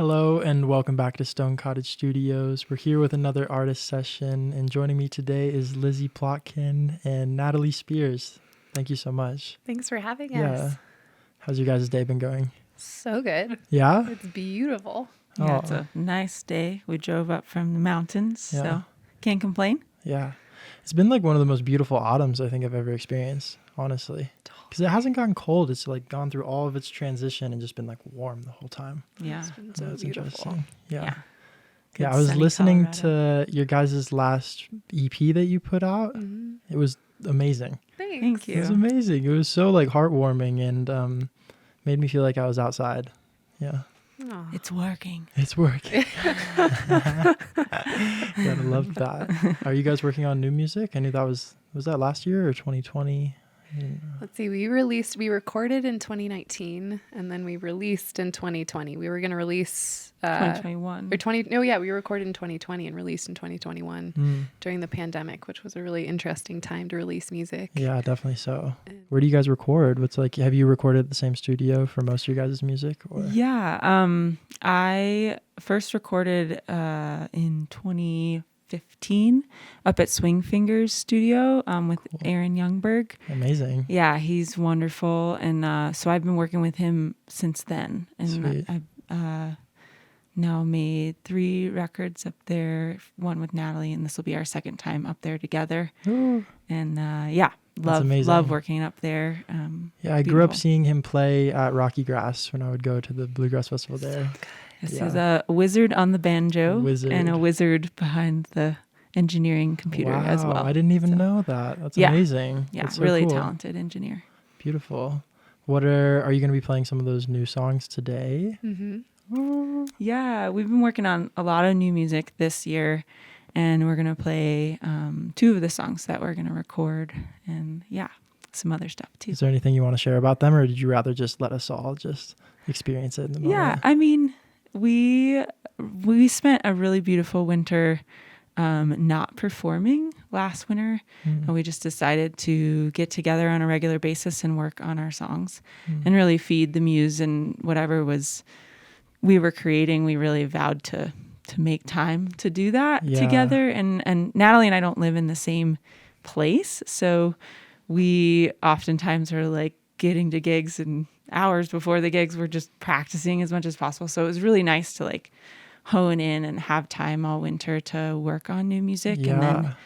Hello and welcome back to Stone Cottage Studios. We're here with another artist session, and joining me today is Lizzy Plotkin and Natalie Spears. Thank you so much. Thanks for having Yeah. us. How's your guys' day been going? So good. Yeah? It's beautiful. Yeah, it's a nice day. We drove up from the mountains, so can't complain. Yeah. It's been like one of the most beautiful autumns I think I've ever experienced, honestly. Because it hasn't gotten cold. It's like gone through all of its transition and just been like warm the whole time. Yeah. It's been so That's beautiful. interesting. Yeah. Good I was sunny listening Colorado. to your guys' last EP that you put out. Mm-hmm. It was amazing. Thanks. Thank It was you. amazing. It was so like heartwarming and made me feel like I was outside. Yeah. Aw. It's working. It's working. Gotta love that. Are you guys working on new music? I knew that was that last year or 2020? Let's see. We recorded in 2019 and then we released in 2020. We were going to release 2021. we recorded in 2020 and released in 2021 during the pandemic, which was a really interesting time to release music. Yeah, definitely so. Where do you guys record? What's like, have you recorded at the same studio for most of your guys' music? Or? Yeah. I first recorded in 2015 up at Swing Fingers Studio with Aaron Youngberg. Amazing. Yeah, he's wonderful. And so I've been working with him since then. And Sweet. I've now made 3 records up there, one with Natalie, and this will be our second time up there together. Ooh. And amazing. love working up there. Yeah, I grew up seeing him play at Rocky Grass when I would go to the Bluegrass Festival there. Yes, Yeah. he's a wizard on the banjo and a wizard behind the engineering computer as well. I didn't even know that. That's amazing. Yeah, That's so really cool. talented engineer. Beautiful. Are you going to be playing some of those new songs today? Mm-hmm. Yeah, we've been working on a lot of new music this year, and we're going to play 2 of the songs that we're going to record, and some other stuff too. Is there anything you want to share about them, or did you rather just let us all just experience it in the moment? Yeah, I mean, we spent a really beautiful winter not performing last winter, and we just decided to get together on a regular basis and work on our songs and really feed the muse, and whatever we were creating, we really vowed to make time to do that together. And Natalie and I don't live in the same place, so we oftentimes are like getting to gigs and hours before the gigs we're just practicing as much as possible. So it was really nice to like hone in and have time all winter to work on new music. And then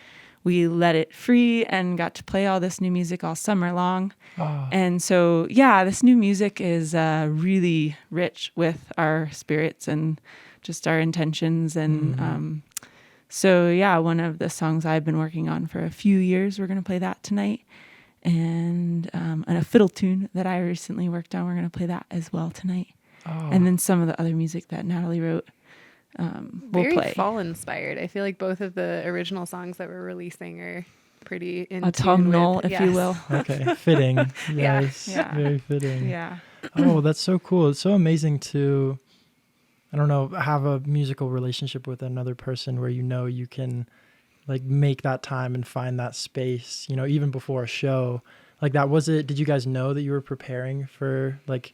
we let it free and got to play all this new music all summer long. And so, this new music is really rich with our spirits and just our intentions. And one of the songs I've been working on for a few years, we're going to play that tonight. And a fiddle tune that I recently worked on, we're going to play that as well tonight. And then some of the other music that Natalie wrote, we'll Very play. fall inspired. I feel like both of the original songs that we're releasing are pretty in autumnal, tune with, if you will. Okay, fitting. Yes, Yeah. very fitting. Yeah. Oh, that's so cool. It's so amazing to, I don't know, have a musical relationship with another person where you can like make that time and find that space, even before a show. Like that, did you guys know that you were preparing for like,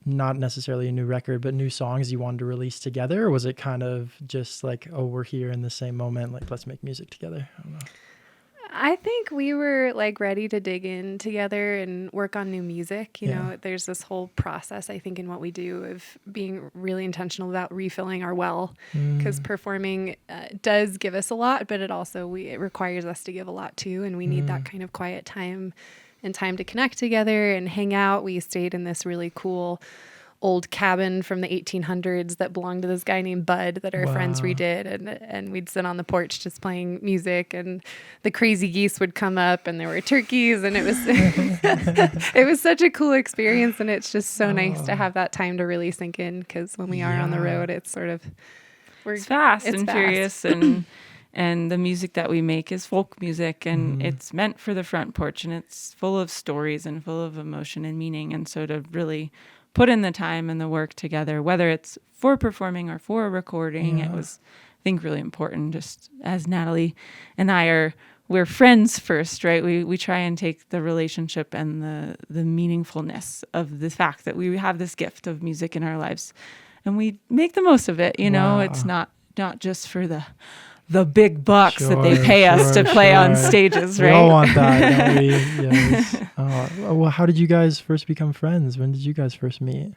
not necessarily a new record, but new songs you wanted to release together? Or was it kind of just like, oh, we're here in the same moment, like let's make music together? I don't know. I think we were like ready to dig in together and work on new music. You know, there's this whole process, I think, in what we do of being really intentional about refilling our well, because performing does give us a lot, but it requires us to give a lot too. And we need that kind of quiet time and time to connect together and hang out. We stayed in this really cool old cabin from the 1800s that belonged to this guy named Bud that our friends redid, and we'd sit on the porch just playing music, and the crazy geese would come up and there were turkeys, and it was it was such a cool experience. And it's just so nice to have that time to really sink in, because when we are on the road, it's sort of it's fast and furious, and the music that we make is folk music, and it's meant for the front porch, and it's full of stories and full of emotion and meaning. And so to really put in the time and the work together, whether it's for performing or for recording, it was, I think, really important, just as Natalie and I are we're friends first, right? We try and take the relationship and the meaningfulness of the fact that we have this gift of music in our lives, and we make the most of it. Wow. It's not just for the big bucks that they pay us to play on stages, right? We all want that, don't we? Yes. Well, how did you guys first become friends? When did you guys first meet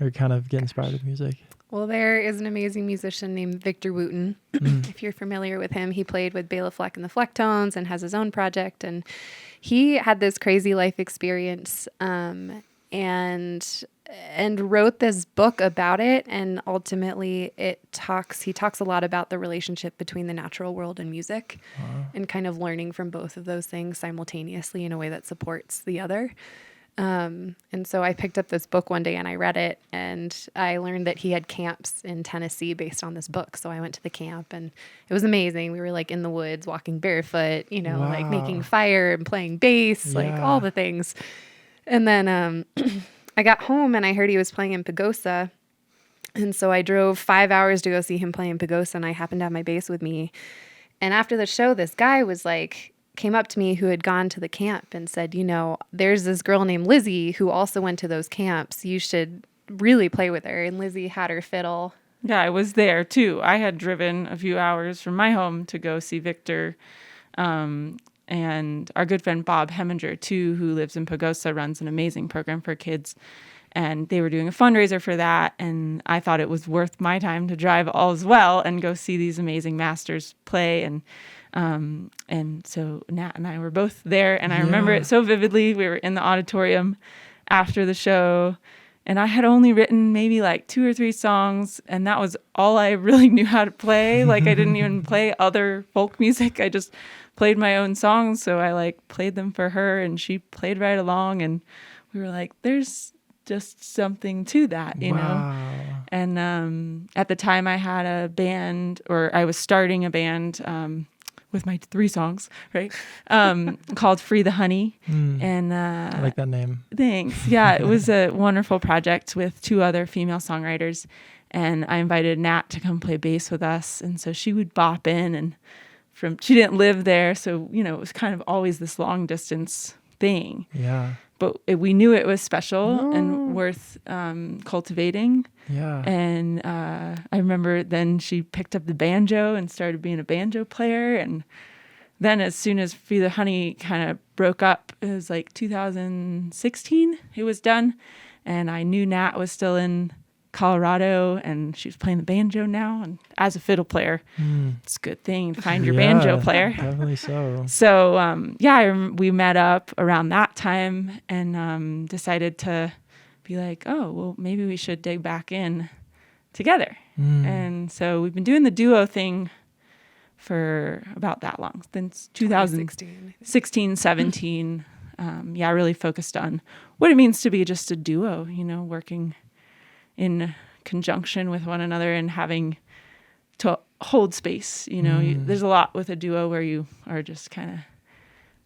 or kind of get inspired with music? Well, there is an amazing musician named Victor Wooten. If you're familiar with him, he played with Bela Fleck and the Flecktones and has his own project. And he had this crazy life experience and wrote this book about it. And ultimately, he talks a lot about the relationship between the natural world and music, and kind of learning from both of those things simultaneously in a way that supports the other. And so I picked up this book one day and I read it, and I learned that he had camps in Tennessee based on this book. So I went to the camp and it was amazing. We were like in the woods walking barefoot, like making fire and playing bass, like all the things. And then I got home and I heard he was playing in Pagosa. And so I drove 5 hours to go see him play in Pagosa, and I happened to have my bass with me. And after the show, this guy came up to me who had gone to the camp and said, there's this girl named Lizzy who also went to those camps. You should really play with her. And Lizzy had her fiddle. Yeah, I was there too. I had driven a few hours from my home to go see Victor. And our good friend Bob Heminger too, who lives in Pagosa, runs an amazing program for kids. And they were doing a fundraiser for that. And I thought it was worth my time to drive all as well and go see these amazing masters play. And so Nat and I were both there, and I remember it so vividly. We were in the auditorium after the show, and I had only written maybe like 2 or 3 songs, and that was all I really knew how to play. Like I didn't even play other folk music. I just played my own songs. So I played them for her, and she played right along, and we were like, there's just something to that, you know? And at the time I had a band, or I was starting a band, with my 3 songs, right? Called Free the Honey. And I like that name. Thanks. Yeah, it was a wonderful project with 2 other female songwriters. And I invited Nat to come play bass with us. And so she would bop in, and she didn't live there. So, it was kind of always this long distance thing. Yeah. But we knew it was special and worth cultivating. Yeah. And I remember then she picked up the banjo and started being a banjo player. And then as soon as Free the Honey kind of broke up, it was like 2016, it was done. And I knew Nat was still in Colorado, and she was playing the banjo now. And as a fiddle player, it's a good thing to find your banjo player. Definitely so. So, we met up around that time and decided to be like, oh, well, maybe we should dig back in together. And so we've been doing the duo thing for about that long, since 2016, 17. Really focused on what it means to be just a duo, working in conjunction with one another and having to hold space. There's a lot with a duo where you are just kind of,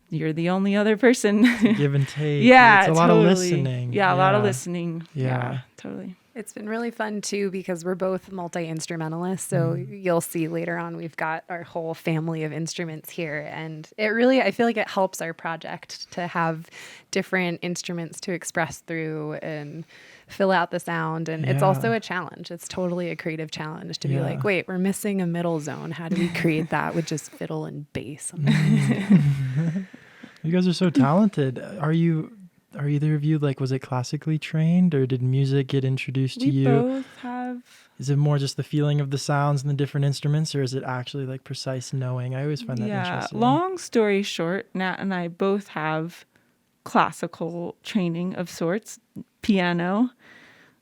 you're the only other person. Give and take. Yeah, it's a lot of listening. Yeah, a lot of listening. Yeah, totally. It's been really fun too, because we're both multi-instrumentalists. So you'll see later on, we've got our whole family of instruments here. And I feel like it helps our project to have different instruments to express through and fill out the sound. And it's also a challenge. It's totally a creative challenge to be like, wait, we're missing a middle zone. How do we create that with just fiddle and bass? You guys are so talented. Are either of you was it classically trained, or did music get introduced to you? We both have. Is it more just the feeling of the sounds and the different instruments, or is it actually precise knowing? I always find that interesting. Long story short, Nat and I both have classical training of sorts, piano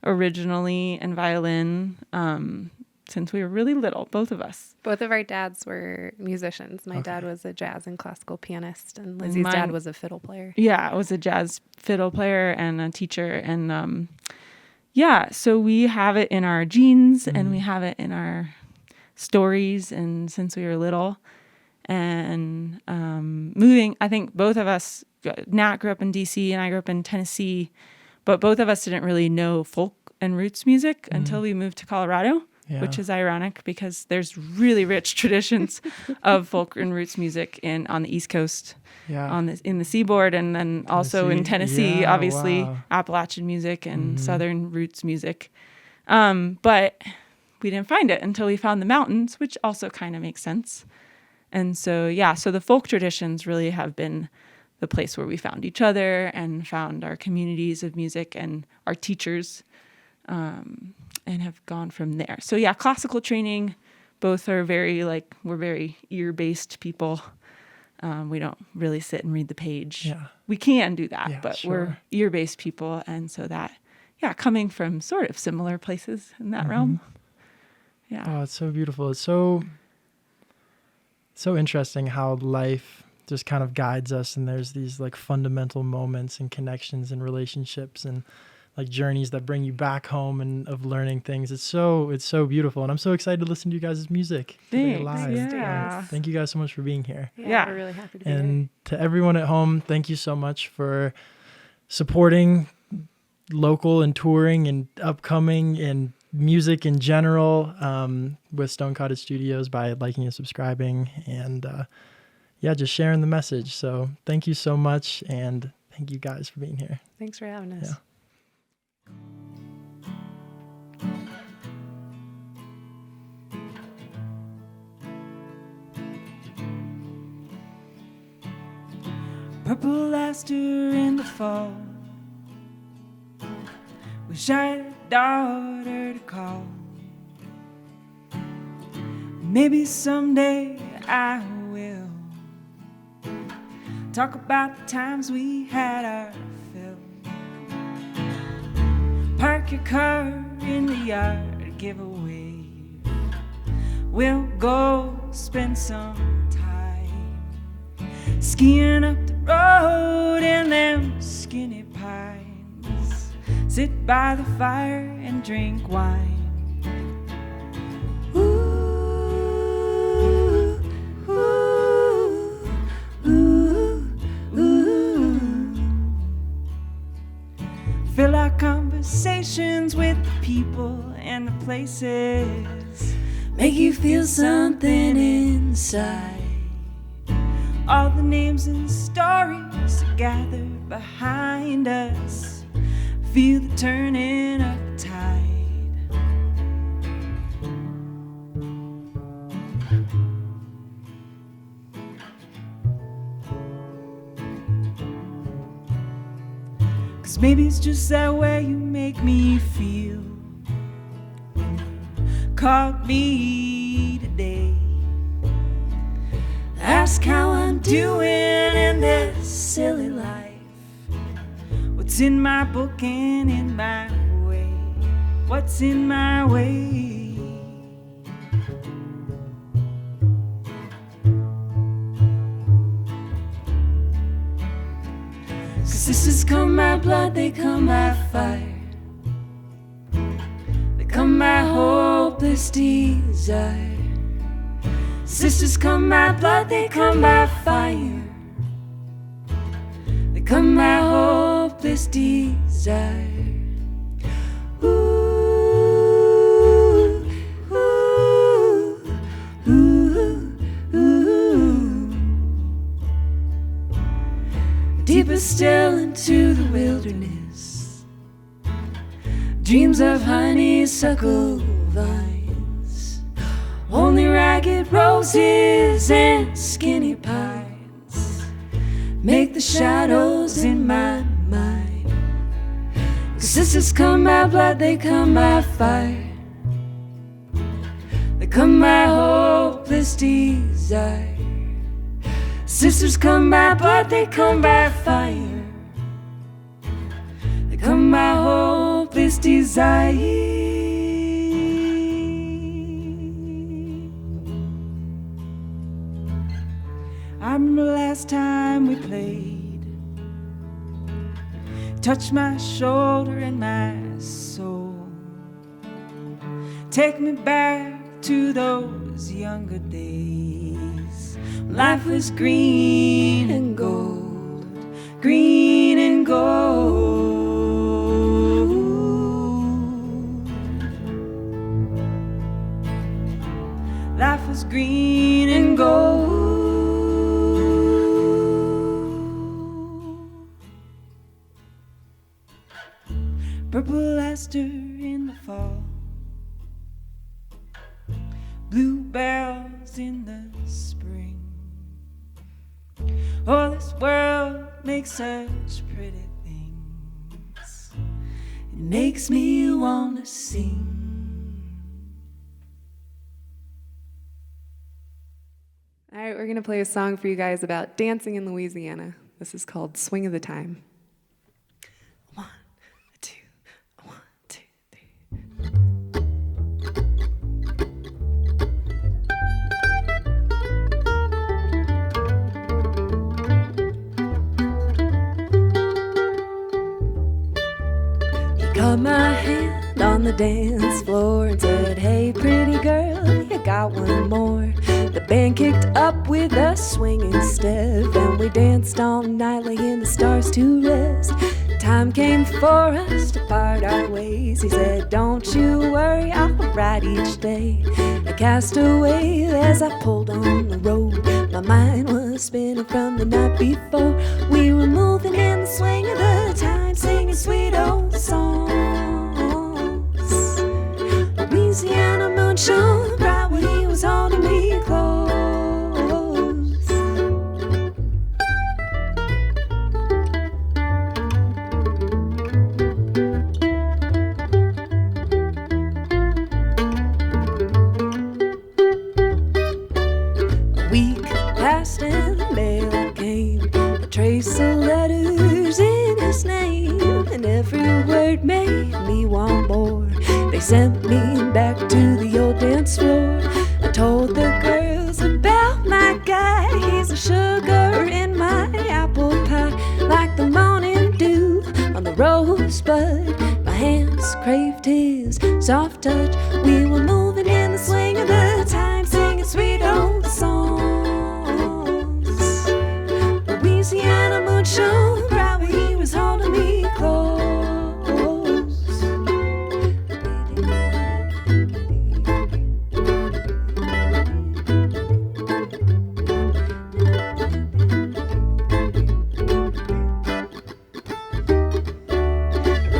originally and violin, since we were really little, both of us. Both of our dads were musicians. My dad was a jazz and classical pianist, and Lizzie's dad was a fiddle player. Yeah, I was a jazz fiddle player and a teacher. And so we have it in our genes and we have it in our stories, and since we were little. And moving, I think both of us, Nat grew up in DC and I grew up in Tennessee, but both of us didn't really know folk and roots music until we moved to Colorado. which is ironic because there's really rich traditions of folk and roots music on the East Coast, in the seaboard, and then also in Tennessee, obviously, Appalachian music and Southern roots music. But we didn't find it until we found the mountains, which also kind of makes sense. And so, so the folk traditions really have been the place where we found each other and found our communities of music and our teachers, and have gone from there. So classical training, both are we're very ear-based people. We don't really sit and read the page. Yeah. We can do that, but we're ear-based people. And so that, coming from sort of similar places in that realm. Yeah. Oh, it's so beautiful. It's so interesting how life just kind of guides us, and there's these like fundamental moments and connections and relationships and like journeys that bring you back home and of learning things. It's so beautiful, and I'm so excited to listen to you guys' music. Thanks. Thank you guys so much for being here. We're really happy to be here. And to everyone at home, thank you so much for supporting local and touring and upcoming and music in general, with Stone Cottage Studios, by liking and subscribing and just sharing the message. So thank you so much, and thank you guys for being here. Thanks for having us. Purple aster in the fall. Wish I had a daughter to call. Maybe someday I will talk about the times we had our fill. Park your car in the yard, give a wave. We'll go spend some time skiing up the road in them skinny pines. Sit by the fire and drink wine. Ooh, ooh, ooh, ooh. Fill our conversations with the people and the places. Make you feel something inside. All the names and stories are gathered behind us. Feel the turning of the tide. Cause maybe it's just that way you make me feel. Called me today. Ask how I'm doing in this silly life. What's in my book and in my way? What's in my way? Cause sisters come by blood, they come by fire. They come by hopeless desire. Sisters come by blood, they come by fire. They come by hopeless desire. Ooh, ooh, ooh, ooh. Deeper still into the wilderness. Dreams of honeysuckle vines. Only ragged roses and skinny pines make the shadows in my mind. Cause sisters come by blood, they come by fire. They come by hopeless desire. Sisters come by blood, they come by fire. They come by hopeless desire. I remember the last time we played. Touch my shoulder and my soul. Take me back to those younger days. Life was green and gold, green and gold. purple aster in the fall, bluebells in the spring. Oh, this world makes such pretty things. It makes me want to sing. All right, we're going to play a song for you guys about dancing in Louisiana. This is called Swing of the Time. 1, 2, 1, 2, 3. He caught my hand on the dance floor and said, "Hey, pretty girl, you got one more." The band kicked up with a swinging step, and we danced all night, laying the stars to rest. Time came for us to part our ways. He said, "Don't you worry, I'll ride each day." I cast away as I pulled on the road. My mind was spinning from the night before. We were moving in the swing of the time, singing sweet old songs. Louisiana moon shone bright when he was holding me close. A week passed and the mail came, a trace of letters in his name, and every word made me want more. They sent me back to the old dance floor. I told the girls about my guy. He's a sugar in my apple pie, like the morning dew on the rosebud. My hands craved his soft touch. We were moving in the swing of the time, singing sweet old songs. Louisiana moon shone bright when he was holding me close.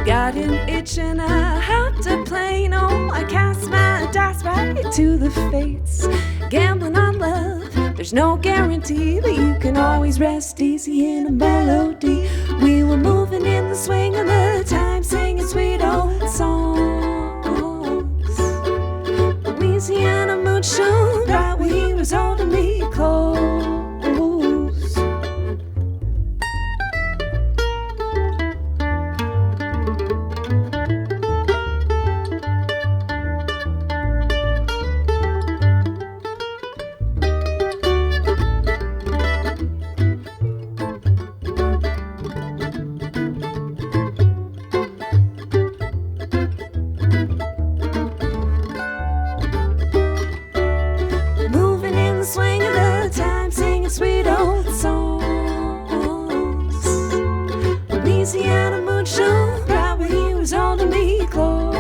Got an itch and I hopped a plane. Oh, I cast my dice right to the fates. Gambling on love, there's no guarantee, but you can always rest easy in a melody. We were moving in the swing of the time, singing sweet old songs. Louisiana moon shone bright when he was holding me close. Sweet old songs. Louisiana moon shone bright when he was holding me close.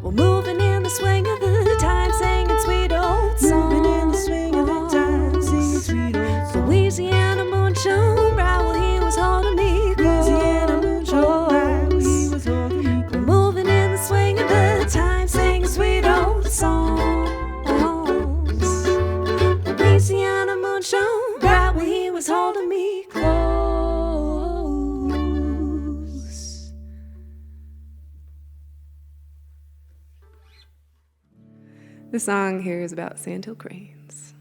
We're moving in the swing of the time, singing sweet old songs. Moving in the swing of the time, singing sweet old songs. Louisiana moon shone bright when he was holding me close. Louisiana moon shone bright when he was holding me close. We're moving in the swing of the time, singing sweet old songs. Louisiana moon shone bright when he was holding me close. The song here is about sandhill cranes.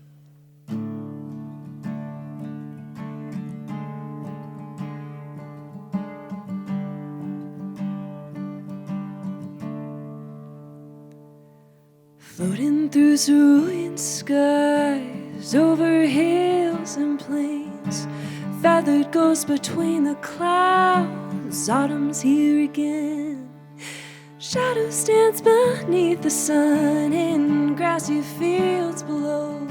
Floating through cerulean skies, over hills and plains, feathered ghosts between the clouds. Autumn's here again. Shadow stands beneath the sun in grassy fields below,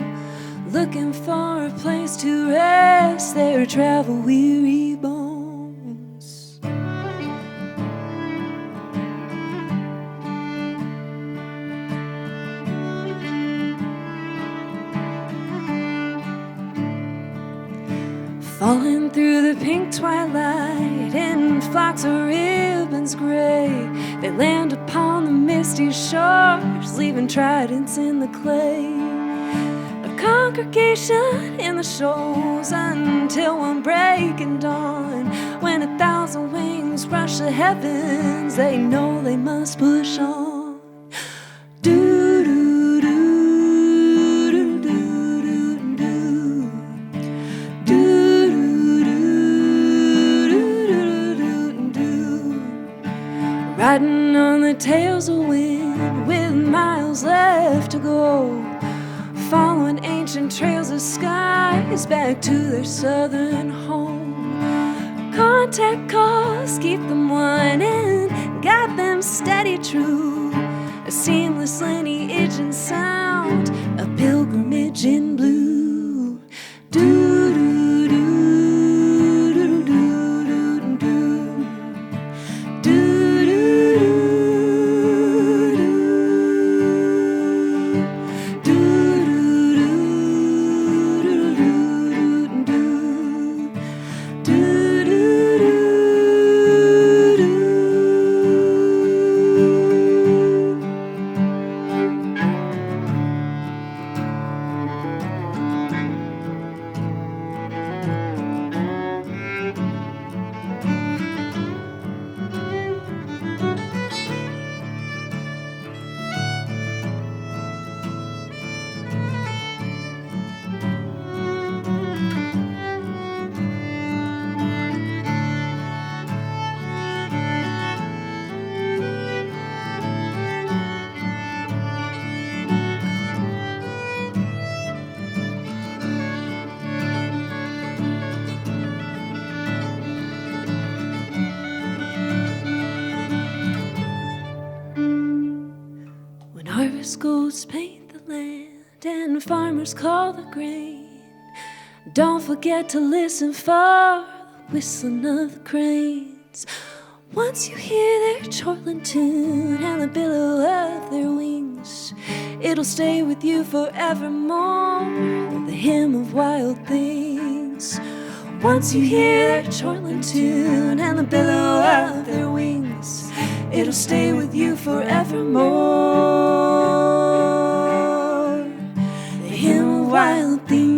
looking for a place to rest their travel-weary bones. falling through the pink twilight in flocks of ribbons gray. They land upon the misty shores, leaving tridents in the clay. A congregation in the shoals until one breaking dawn. When 1,000 wings rush the heavens, they know they must push on. Do do do do do do do do do. Riding on the tails of wind with miles left to go, following ancient trails of skies back to their southern home. Contact calls keep them one and got them steady true. A seamless lineage and sound, a pilgrimage in blue. Do do do do do do do do do do do do. Schools paint the land and farmers call the grain. Don't forget to listen for the whistling of the cranes. Once you hear their chortling tune and the billow of their wings, it'll stay with you forevermore, the hymn of wild things. Once you hear their chortling tune and the billow of their wings, it'll stay with you forevermore, the hymn of wild things.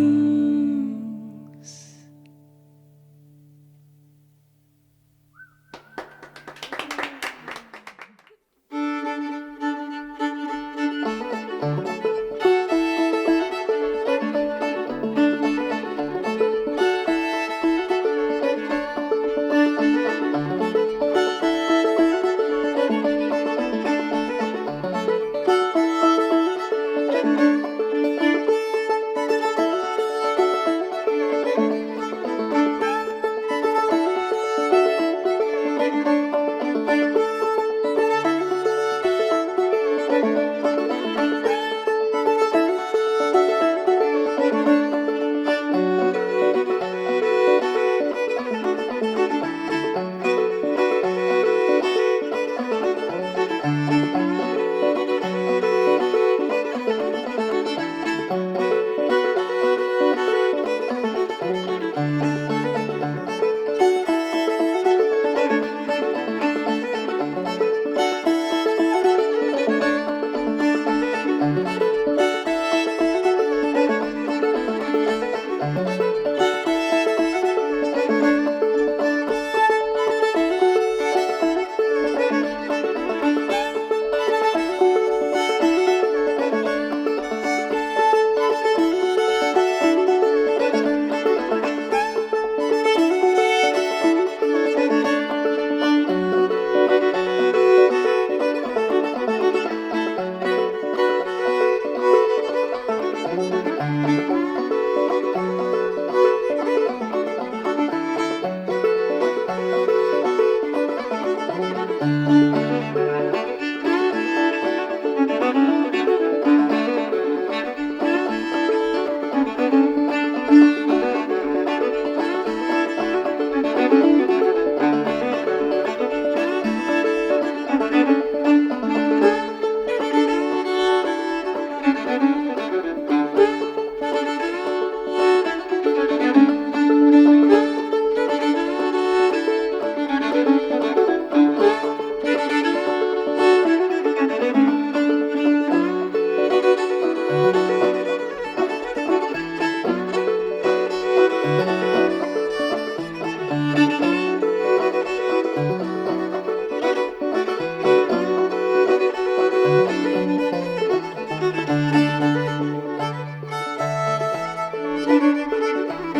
Bye.